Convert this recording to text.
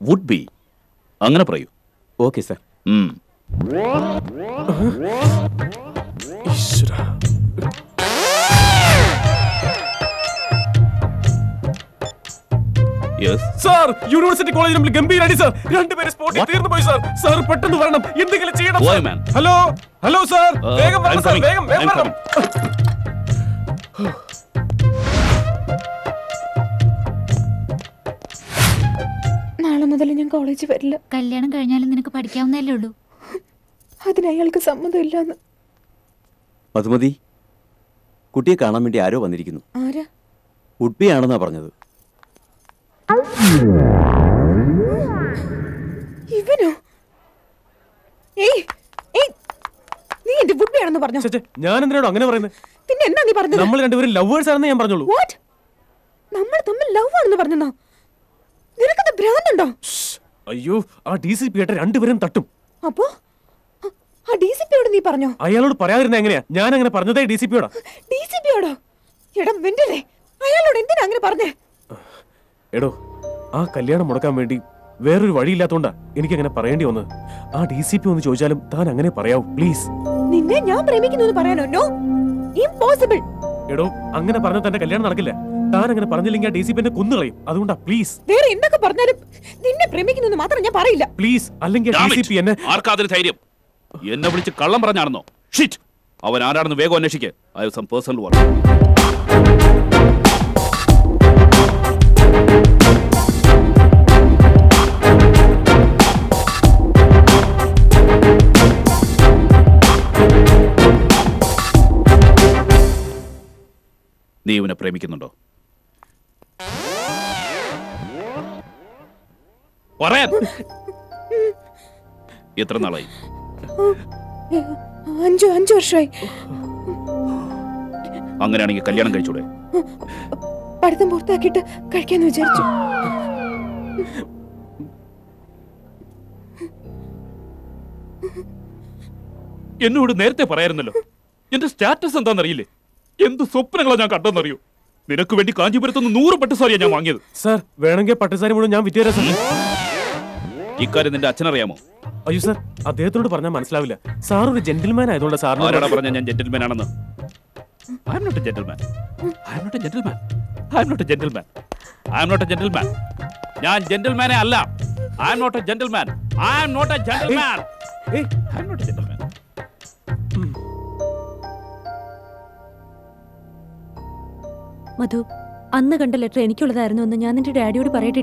Would be അങ്ങനെ പറയൂ. Okay sir. Sir, university കോളേജിൽ നമ്മൾ ഗംഭീര അടി സാർ. രണ്ടുപേരെ സ്പോട്ടിൽ തീർന്നു പോയി സാർ. സാർ പെട്ടെന്ന് വരണം, എന്തെങ്കിലും ചെയ്യണം. ഹലോ ഹലോ സാർ, വേഗം വരണം സാർ, വേഗം വരണം. നാളെ മുതൽ ഞാൻ കോളേജിൽ വരില്ല. കല്യാണം കഴിഞ്ഞാലും നിനക്ക് പഠിക്കാവുന്നല്ലേ ഉള്ളൂ. അതിന് അയാൾക്ക് സമ്മതമില്ലാന്ന്. മധുമതി, കുട്ടിയെ കാണാൻ വേണ്ടി ആരോ വന്നിരിക്കുന്നു. ആരാ? വുഡ്ബി ആണെന്നാ പറഞ്ഞത്. ഇവനോ? ഏയ് ഏയ്, നീ എന്റെ വുഡ്ബി ആണെന്ന് പറഞ്ഞോ? ഞാൻ എന്തിനാണോ അങ്ങനെ പറയുന്നത്? പിന്നെ എന്താ നീ പറഞ്ഞത്? നമ്മൾ രണ്ടുപേരും ലവേഴ്സ് ആണെന്ന് ഞാൻ പറഞ്ഞോളൂ. വാട്ട്? നമ്മൾ തമ്മിൽ ലവ് ആണെന്ന് പറഞ്ഞോ? നിനക്കത് ഭ്രാന്തുണ്ടോ? അയ്യോ, ആ DCP ആയിട്ട് രണ്ടുപേരും തട്ടും. അപ്പോ ആ DCPയോട് നീ പറഞ്ഞോ? അയാളോട് പറയാതിരുന്ന എങ്ങനെയാ? ഞാൻ അങ്ങനെ പറഞ്ഞതേ DCPയോടാ. DCPയോടോ? എടാ വെണ്ടല്ലേ, അയാളോട് എന്തിനാ അങ്ങനെ പറഞ്ഞേ? എടോ, ആ കല്യാണം മുടക്കാൻ വേണ്ടി വേറൊരു വഴിയില്ലാത്തോണ്ടാ എനിക്ക് അങ്ങനെ പറയേണ്ടി വന്നത്. ആ DCP ഒന്ന് ചോദിച്ചാലും താൻ അങ്ങനെ പറയാവൂ പ്ലീസ്. നിന്നെ ഞാൻ പ്രേമിക്കുന്നു പറയാനോ? No, impossible. എടോ, അങ്ങനെ പറഞ്ഞാൽ തന്റെ കല്യാണം നടക്കില്ല. താൻ അങ്ങനെ പറഞ്ഞില്ലെങ്കിൽ ആ DCP എന്നെ കൊന്നുകളയും. അതുകൊണ്ടാ പ്ലീസ്. വേറെ എന്തൊക്കെ പറഞ്ഞാലും നിന്നെ പ്രേമിക്കുന്നു മാത്രം ഞാൻ പറയില്ല പ്ലീസ്. അല്ലെങ്കിൽ DCP എന്നെ ആർക്കാതൊരു ധൈര്യം എന്നെ വിളിച്ച് കള്ളം പറഞ്ഞാണെന്നോ? ഷിറ്റ്, അവൻ ആരാണെന്ന് വേഗം അന്വേഷിക്കുക. I have some personal work. നീ ഇവനെ പ്രേമിക്കുന്നുണ്ടോ? പറയാൻ. എത്ര നാളായി? 5 വർഷമായി. അങ്ങനെയാണെങ്കിൽ കല്യാണം കഴിച്ചൂടെ? പഠിത്തം പൂർത്തിയാക്കിയിട്ട് കഴിക്കാന്ന് വിചാരിച്ചു. എന്നോട് നേരത്തെ പറയായിരുന്നല്ലോ. എന്റെ സ്റ്റാറ്റസ് എന്താണെന്നറിയില്ലേ? എന്ത് സ്വപ്നങ്ങളാ ഞാൻ കണ്ടെന്നറിയോ? നിനക്ക് വേണ്ടി കാഞ്ചീപുരത്തുനിന്ന് 100 പട്ടുസാരിയാ ഞാൻ വാങ്ങിയത്. സാർ, വേണമെങ്കിൽ പട്ടുസാരി മുഴുവൻ ഞാൻ വിറ്റുതരാം സാർ. ഇക്കാര്യം നിന്റെ അച്ഛനറിയാമോ? അയ്യോ സാർ, അദ്ദേഹത്തോട് പറഞ്ഞാൽ മനസ്സിലാവില്ല. സാർ ഒരു ജെന്റിൽമാൻ ആയതുകൊണ്ട് സാറിന് ആരാടാ പറഞ്ഞ ഞാൻ ജെന്റിൽമാൻ ആണെന്ന്? I am not a gentleman. I am not a gentleman. I am not a gentleman. I am not a gentleman. ഞാൻ ജെന്റിൽമാനേ അല്ല. I am not a gentleman. I am not a gentleman. I am not a gentleman. മധു, അന്ന് കണ്ട letter എനിക്കുള്ളതായിരുന്നു എന്ന് ഞാൻ നിന്റെ ഡാഡിയോട് പറയട്ടെ.